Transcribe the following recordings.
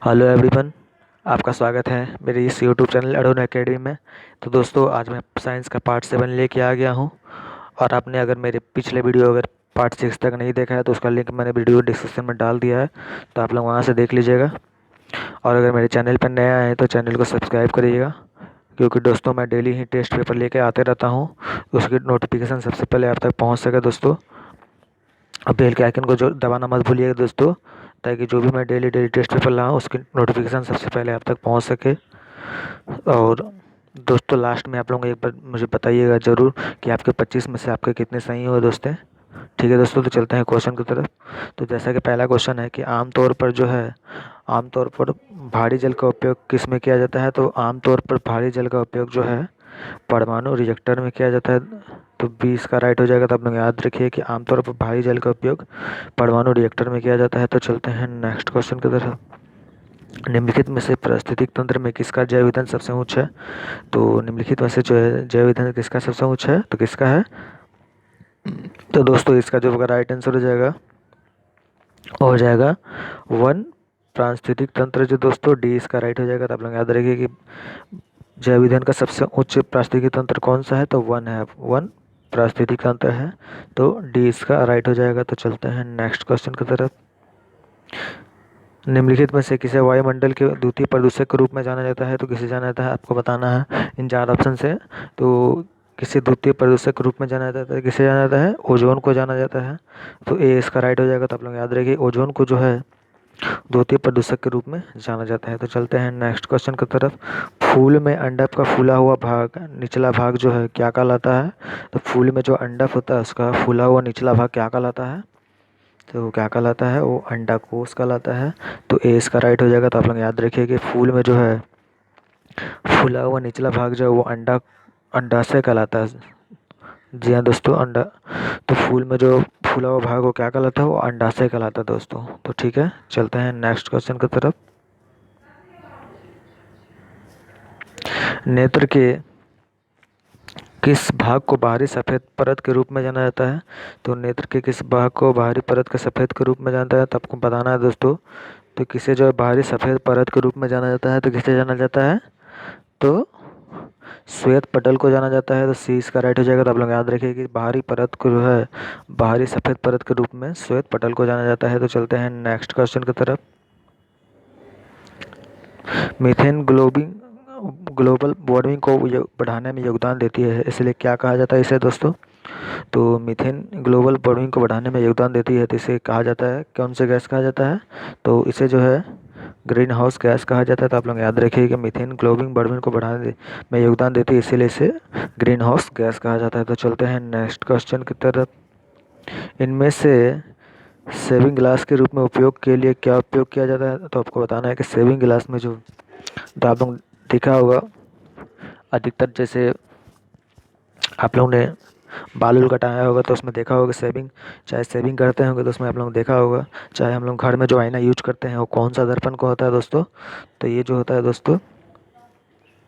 Hello everyone, आपका स्वागत है मेरे इस यूट्यूब चैनल अरुण एकेडमी में। तो दोस्तों, आज मैं साइंस का पार्ट 7 लेके आ गया हूँ। और आपने अगर मेरे पिछले वीडियो अगर पार्ट 6 तक नहीं देखा है तो उसका लिंक मैंने वीडियो डिस्क्रिप्शन में डाल दिया है, तो आप लोग वहाँ से देख लीजिएगा। और अगर मेरे चैनल पर नया है तो चैनल को सब्सक्राइब करिएगा, क्योंकि दोस्तों मैं डेली ही टेस्ट पेपर लेके आते रहता हूँ, तो उसकी नोटिफिकेशन सबसे पहले आप तक पहुँच सके दोस्तों। और बेल के आइकन को जो दबाना मत भूलिएगा दोस्तों, ताकि जो भी मैं डेली डेली टेस्ट पेपर लाऊँ उसकी नोटिफिकेशन सबसे पहले आप तक पहुंच सके। और दोस्तों, लास्ट में आप लोग एक बार मुझे बताइएगा ज़रूर कि आपके 25 में से आपके कितने सही हुए दोस्तों। ठीक है दोस्तों, तो चलते हैं क्वेश्चन की तरफ। तो जैसा कि पहला क्वेश्चन है कि आमतौर पर जो है आमतौर पर भारी जल का उपयोग किस में किया जाता है। तो आमतौर पर भारी जल का उपयोग जो है परमाणु रिएक्टर में किया जाता है। तो 20 का राइट हो जाएगा। तो आप लोग याद रखिए कि आमतौर पर भारी जल का उपयोग परमाणु रिएक्टर में किया जाता है। तो चलते हैं नेक्स्ट क्वेश्चन की तरफ। निम्नलिखित में से पारिस्थितिक तंत्र में किसका जैव ईंधन सबसे उच्च है। तो निम्नलिखित में से जो है जैव ईंधन किसका सबसे उच्च है, तो किसका है। तो दोस्तों, इसका जो राइट आंसर हो जाएगा वन पारिस्थितिक तंत्र। जो दोस्तों डी इसका राइट हो जाएगा। तो आप लोग याद रखिए कि जैव ईंधन का सबसे उच्च पारिस्थितिक तंत्र कौन सा है, तो वन है, वन पारिस्थितिक तंत्र है। तो डी इसका राइट हो जाएगा। तो चलते हैं नेक्स्ट क्वेश्चन की तरफ। निम्नलिखित में से किसे वायुमंडल के द्वितीय प्रदूषक के रूप में जाना जाता है। तो किसे जाना जाता है, आपको बताना है इन चार ऑप्शन से। तो किसे द्वितीय प्रदूषक के रूप में जाना जाता है, किसे जाना जाता है, ओजोन को जाना जाता है। तो ए इसका राइट हो जाएगा। तो आप लोग याद रखिए ओजोन को जो है द्वितीय प्रदूषक के रूप में जाना जाता है। तो चलते हैं नेक्स्ट क्वेश्चन की तरफ। फूल में अंडक का फूला हुआ भाग, निचला भाग जो है क्या कहलाता है। तो फूल में जो अंडक होता है उसका फूला हुआ निचला भाग क्या कहलाता है, तो क्या कहलाता है, वो अंडाकोश कहलाता है। तो ए इसका राइट हो जाएगा। तो आप लोग याद रखिए कि फूल में जो है फूला हुआ निचला भाग जो है वो अंडाशय कहलाता है। जी हाँ दोस्तों, अंडा। तो फूल में जो फूला हुआ भाग वो क्या कहलाता है, वो अंडाशय कहलाता है दोस्तों। तो ठीक है, चलते हैं नेक्स्ट क्वेश्चन की तरफ। नेत्र के किस भाग को बाहरी सफ़ेद परत के रूप में जाना जाता है। तो नेत्र के किस भाग को बाहरी परत के सफ़ेद के रूप में जाना जाता है, तो आपको बताना है दोस्तों। तो किसे जो है बाहरी सफ़ेद परत के रूप में जाना जाता है, तो किसे जाना जाता है, तो श्वेत पटल को जाना जाता है। तो सी इसका राइट हो जाएगा। तो आप लोग याद रखिए कि बाहरी परत को जो है बाहरी सफ़ेद परत के रूप में श्वेत पटल को जाना जाता है। तो चलते हैं नेक्स्ट क्वेश्चन की तरफ। मीथेन ग्लोबल वार्मिंग को बढ़ाने में योगदान देती है, इसलिए क्या कहा जाता है इसे दोस्तों। तो मीथेन ग्लोबल वार्मिंग को बढ़ाने में योगदान देती है, तो इसे कहा जाता है, कौन से गैस कहा जाता है, तो इसे जो है ग्रीन हाउस गैस कहा जाता है। तो आप लोग याद रखिए कि मीथेन ग्लोबल वार्मिंग को बढ़ाने में योगदान देती है, इसीलिए इसे ग्रीन हाउस गैस कहा जाता है। तो चलते हैं नेक्स्ट क्वेश्चन की तरफ। इनमें से सेविंग ग्लास के रूप में उपयोग के लिए क्या उपयोग किया जाता है। तो आपको बताना है कि सेविंग ग्लास में जो, तो आप लोग देखा होगा अधिकतर, जैसे आप लोगों ने बाल उल कटाया होगा तो उसमें देखा होगा सेविंग, चाहे सेविंग करते होंगे तो उसमें आप लोग देखा होगा, चाहे हम लोग घर में जो आईना यूज करते हैं वो कौन सा दर्पण को होता है दोस्तों, तो ये जो होता है दोस्तों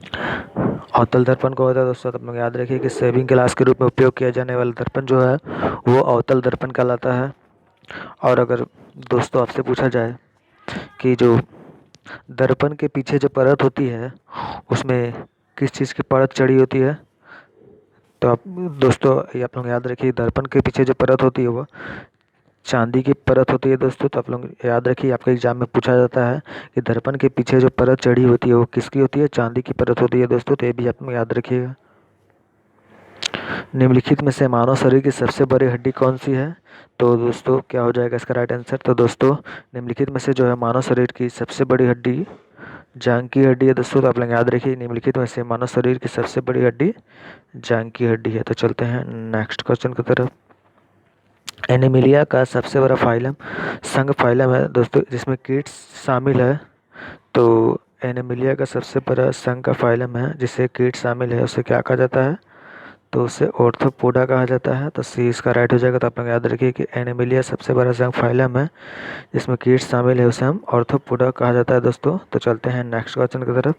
अवतल दर्पण को होता है दोस्तों। तो आप लोग याद रखिए कि सेविंग ग्लास के रूप में उपयोग किया जाने वाला दर्पण जो है वो अवतल दर्पण कहलाता है। और अगर दोस्तों आपसे पूछा जाए कि जो दर्पण के पीछे जो परत होती है उसमें किस चीज़ की परत चढ़ी होती है, तो आप दोस्तों ये आप लोग याद रखिए दर्पण के पीछे जो परत होती है वो चांदी की परत होती है दोस्तों। तो आप लोग याद रखिए, आपके एग्जाम में पूछा जाता है कि दर्पण के पीछे जो परत चढ़ी होती है वो किसकी होती है, चांदी की परत होती है दोस्तों। तो ये भी आप लोग याद रखिएगा। निम्नलिखित में से मानव शरीर की सबसे बड़ी हड्डी कौन सी है। तो दोस्तों क्या हो जाएगा इसका राइट आंसर, तो दोस्तों निम्नलिखित में से जो है मानव शरीर की सबसे बड़ी हड्डी जांघ की हड्डी है दोस्तों। तो आप लोग याद रखिए निम्नलिखित में से मानव शरीर की सबसे बड़ी हड्डी जांघ की हड्डी है। तो चलते हैं नेक्स्ट क्वेश्चन की तरफ। एनिमिलिया का सबसे बड़ा फाइलम संघ फाइलम है दोस्तों, जिसमें कीट्स शामिल है। तो एनिमिलिया का सबसे बड़ा संघ का फाइलम है जिससे कीट शामिल है, उसे क्या कहा जाता है, तो उसे ऑर्थोपोडा कहा जाता है। तो सी इसका राइट हो जाएगा। तो आप लोग याद रखिए कि एनिमिलिया सबसे बड़ा संघ फाइलम है जिसमें कीट शामिल है, उसे हम ऑर्थोपोडा कहा जाता है दोस्तों। तो चलते हैं नेक्स्ट क्वेश्चन की तरफ।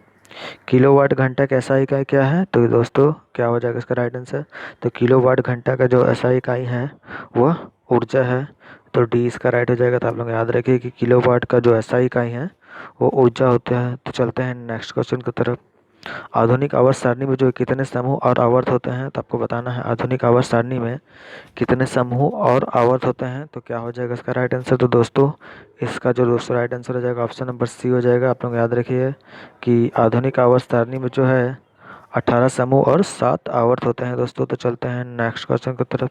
किलोवाट घंटा का एसआई इकाई क्या है, तो दोस्तों क्या हो जाएगा इसका राइट आंसर, तो किलोवाट घंटा का जो एसआई इकाई है वह ऊर्जा है। तो डी इसका राइट हो जाएगा। तो आप लोग याद रखिए कि किलोवाट का जो एसआई इकाई है वो ऊर्जा होता है। तो चलते हैं नेक्स्ट क्वेश्चन की तरफ। आधुनिक आवर्त सारणी में जो कितने समूह और आवर्त होते हैं, तो आपको बताना है आधुनिक आवर्त सारणी में कितने समूह और आवर्त होते हैं। तो क्या हो जाएगा इसका राइट आंसर। तो दोस्तों इसका जो दोस्तों राइट आंसर हो जाएगा ऑप्शन नंबर सी हो जाएगा। आप लोग याद रखिए कि आधुनिक आवर्त सारणी में जो है 18 समूह और 7 आवर्त होते हैं दोस्तों। तो चलते हैं नेक्स्ट क्वेश्चन की तरफ।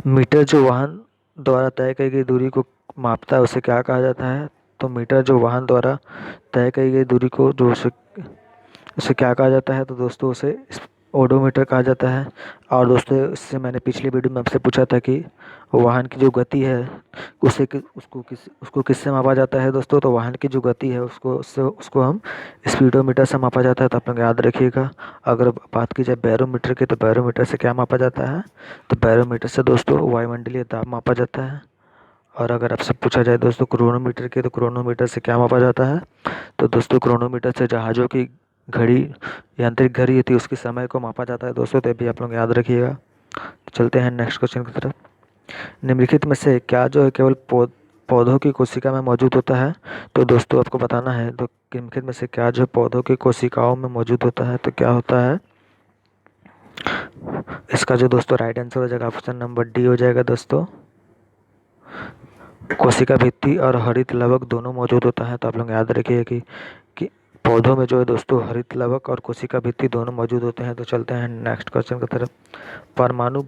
मीटर जो वाहन द्वारा तय की गई दूरी को मापता है उसे क्या कहा जाता है। तो मीटर जो वाहन द्वारा तय की गई दूरी को जो उसे क्या कहा जाता है। तो दोस्तों उसे ओडोमीटर कहा जाता है। और दोस्तों इससे मैंने पिछली वीडियो में आपसे पूछा था कि वाहन की जो गति है उसको किससे मापा जाता है दोस्तों। तो वाहन की जो गति है उसको हम स्पीडोमीटर से मापा जाता है। तो आप लोग याद रखिएगा। अगर बात की जाए बैरोमीटर की, तो बैरोमीटर से क्या मापा जाता है। तो बैरोमीटर से दोस्तों वायुमंडलीय दाब मापा जाता है। और अगर आपसे पूछा जाए दोस्तों क्रोनोमीटर की, तो क्रोनोमीटर से क्या मापा जाता है। तो दोस्तों क्रोनोमीटर से जहाज़ों की घड़ी, यांत्रिक घड़ी होती है, उसके समय को मापा जाता है दोस्तों। तो भी आप लोग याद रखिएगा। तो चलते हैं नेक्स्ट क्वेश्चन की तरफ। निम्नलिखित में से क्या जो है केवल पौधों की कोशिका में मौजूद होता है। तो दोस्तों आपको बताना है तो निम्नलिखित में से क्या जो पौधों की कोशिकाओं में मौजूद होता है। तो क्या होता है इसका जो दोस्तों राइट आंसर हो जाएगा ऑप्शन नंबर डी हो जाएगा दोस्तों। कोशिका भित्ति और हरित लवक दोनों मौजूद होता है। तो आप लोग याद रखिए कि पौधों में जो है दोस्तों हरित लवक और कोशिका भित्ति दोनों मौजूद होते हैं। तो चलते हैं नेक्स्ट क्वेश्चन की तरफ। परमाणु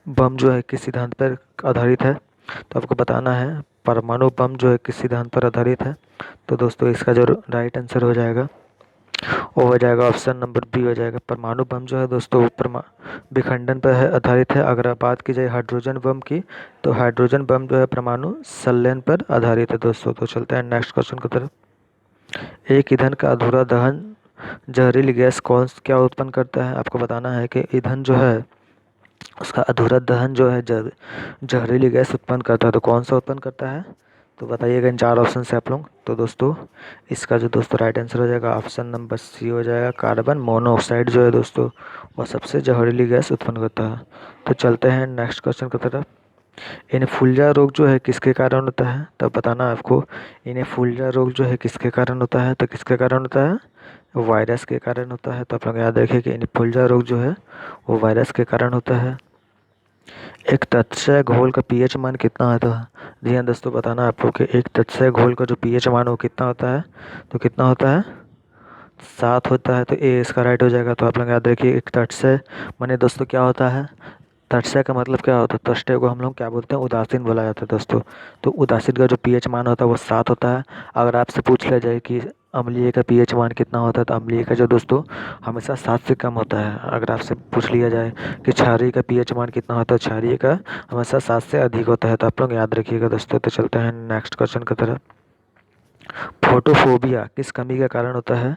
बम जो है किस सिद्धांत पर आधारित है। तो आपको बताना है परमाणु बम जो है किस सिद्धांत पर आधारित है। तो दोस्तों इसका जो राइट आंसर हो जाएगा वो हो जाएगा ऑप्शन नंबर बी हो जाएगा। परमाणु बम जो है दोस्तों विखंडन पर है आधारित है। अगर आप बात की जाए हाइड्रोजन बम की, तो हाइड्रोजन बम जो है परमाणु संलयन पर आधारित है दोस्तों। तो चलते हैं नेक्स्ट क्वेश्चन की तरफ। एक ईंधन का अधूरा दहन जहरीली गैस क्या उत्पन्न करता है। आपको बताना है कि ईंधन जो है उसका अधूरा दहन जो है जहरीली गैस उत्पन्न करता है। तो कौन सा उत्पन्न करता है। तो बताइएगा इन 4 ऑप्शन से आप लोग। तो दोस्तों इसका जो दोस्तों राइट आंसर हो जाएगा ऑप्शन नंबर सी हो जाएगा। कार्बन मोनोऑक्साइड जो है दोस्तों वह सबसे जहरीली गैस उत्पन्न करता है। तो चलते हैं नेक्स्ट क्वेश्चन की तरफ। इन्फ्लुएंजा रोग जो है किसके कारण होता है। तब बताना है आपको इन्फ्लुएंजा रोग जो है किसके कारण होता है। तो किसके कारण होता है, वायरस के कारण होता है। तो आप लोग याद रखिए कि इन्फ्लुएंजा रोग जो है वो वायरस के कारण होता है। एक तत्सय घोल का पीएच मान कितना होता है। जी हाँ दोस्तों बताना है आपको कि एक तत्सय घोल का जो पीएच मान वो कितना होता है। तो कितना होता है 7 होता है। तो ए इसका राइट हो जाएगा। तो आप लोग याद रखिए एक तटस्थ माने दोस्तों क्या होता है, तटस्थ का मतलब क्या होता है, तटस्थ को हम लोग क्या बोलते हैं, उदासीन बोला जाता है दोस्तों। तो उदासीन का जो पीएच मान होता है वो 7 होता है। अगर आपसे पूछ लिया जाए कि अम्लीय का पीएच मान कितना होता है, तो अम्लीय का जो दोस्तों हमेशा 7 से कम होता है। अगर आपसे पूछ लिया जाए कि क्षारीय का पीएच मान कितना होता है, क्षारीय का हमेशा 7 से अधिक होता है। तो आप लोग याद रखिएगा दोस्तों। तो चलते हैं नेक्स्ट क्वेश्चन की तरफ। फोटोफोबिया किस कमी का कारण होता है।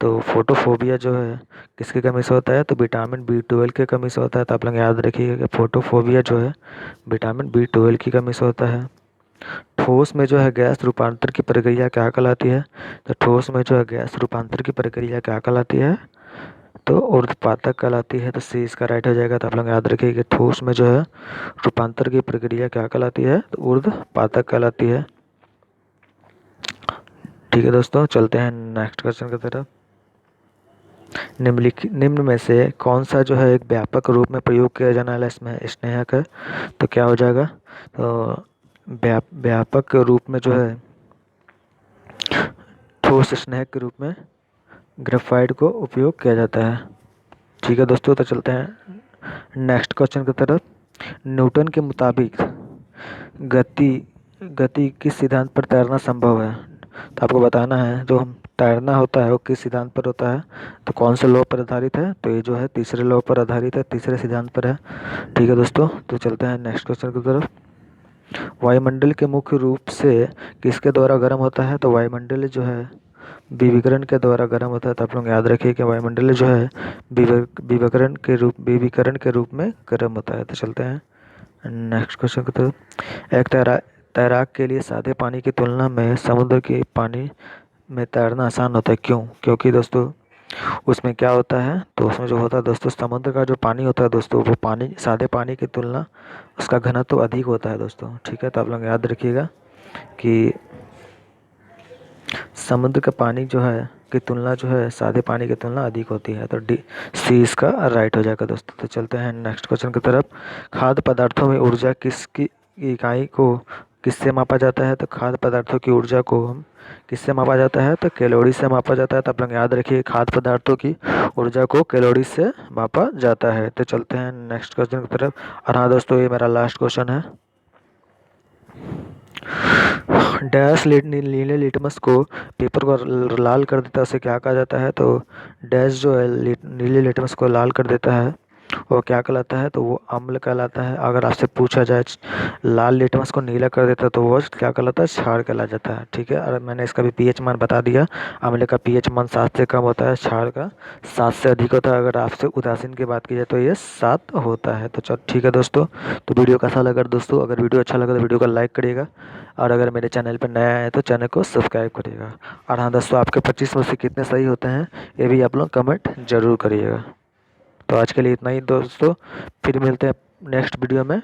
तो फोटोफोबिया जो है किसकी कमी से होता है, तो विटामिन B12 की कमी से होता है। तो आप लोग याद रखिएगा कि फोटोफोबिया जो है विटामिन B12 की कमी से होता है। ठोस में जो है गैस रूपांतर की प्रक्रिया क्या कहलाती है। तो ठोस में जो है गैस रूपांतर की प्रक्रिया क्या कहलाती है, तो ऊर्ध्वपातक कहलाती है। तो सी इसका राइट हो जाएगा। तो आप लोग याद रखिए कि ठोस में जो है रूपांतर की प्रक्रिया क्या कहलाती है, तो ऊर्ध्वपातक कहलाती है। ठीक है दोस्तों, चलते हैं नेक्स्ट क्वेश्चन की तरफ। निम्न में से कौन सा जो है एक व्यापक रूप में प्रयोग किया जाने वाला इसमें स्नेहक है। तो क्या हो जाएगा, तो व्यापक रूप में जो है ठोस स्नेहक के रूप में ग्रेफाइट को उपयोग किया जाता है। ठीक है दोस्तों, तो चलते हैं नेक्स्ट क्वेश्चन की तरफ। न्यूटन के मुताबिक गति गति किस सिद्धांत पर तैरना संभव है। तो आपको बताना है जो हम तैरना होता है वो किस सिद्धांत पर होता है, तो कौन से लॉ पर आधारित है। तो ये जो है तीसरे लॉ पर आधारित है, तीसरे सिद्धांत पर है। ठीक है दोस्तों, तो चलते हैं नेक्स्ट क्वेश्चन की तरफ। वायुमंडल के मुख्य रूप से किसके द्वारा गर्म होता है। तो वायुमंडल जो है विकिरण के द्वारा गर्म होता है। तो आप लोग याद रखिए कि वायुमंडल जो है विकिरण के रूप में गर्म होता है। तो चलते हैं नेक्स्ट क्वेश्चन की तरफ। एक तैराक के लिए सादे पानी की तुलना में समुद्र के पानी में तैरना आसान होता है। क्यों, क्योंकि दोस्तों उसमें क्या होता है, तो उसमें जो होता है दोस्तों समुद्र का जो पानी होता है दोस्तों वो पानी सादे पानी की तुलना उसका घनत्व तो अधिक होता है दोस्तों। ठीक है, तो आप लोग याद रखिएगा कि समुद्र का पानी जो है की तुलना जो है सादे पानी की तुलना अधिक होती है, तो डी सी इसका राइट हो जाएगा दोस्तों। तो चलते हैं नेक्स्ट क्वेश्चन की तरफ। खाद्य पदार्थों में ऊर्जा किसकी इकाई को किससे मापा जाता है? तो खाद्य पदार्थों की ऊर्जा को हम किससे मापा जाता है? तो कैलोरी से मापा जाता है। तो आप लोग याद रखिए, खाद्य पदार्थों की ऊर्जा को कैलोरी से मापा जाता है। तो चलते हैं नेक्स्ट क्वेश्चन की तरफ। और हाँ दोस्तों, ये मेरा लास्ट क्वेश्चन है। डैश नीले लिटमस को पेपर को लाल कर देता है, उसे क्या कहा जाता है? तो डैश जो है नीले लिटमस को लाल कर देता है, वो क्या कहलाता है? तो वो अम्ल कहलाता है। अगर आपसे पूछा जाए लाल लिटमस को नीला कर देता है तो वो क्या कहलाता है? क्षार कहला जाता है। ठीक है, और मैंने इसका भी पीएच मान बता दिया। अम्ल का पीएच मान 7 से कम होता है, क्षार का 7 से अधिक होता है। अगर आपसे उदासीन की बात की जाए तो ये 7 होता है। तो चलो ठीक है दोस्तों, तो वीडियो कैसा लगा दोस्तों? अगर वीडियो अच्छा लगा तो वीडियो को लाइक करिएगा, और अगर मेरे चैनल पर नया है तो चैनल को सब्सक्राइब करिएगा। और हाँ दोस्तों, आपके 25 में से कितने सही होते हैं ये भी आप लोग कमेंट जरूर करिएगा। तो आज के लिए इतना ही दोस्तों, फिर मिलते हैं नेक्स्ट वीडियो में।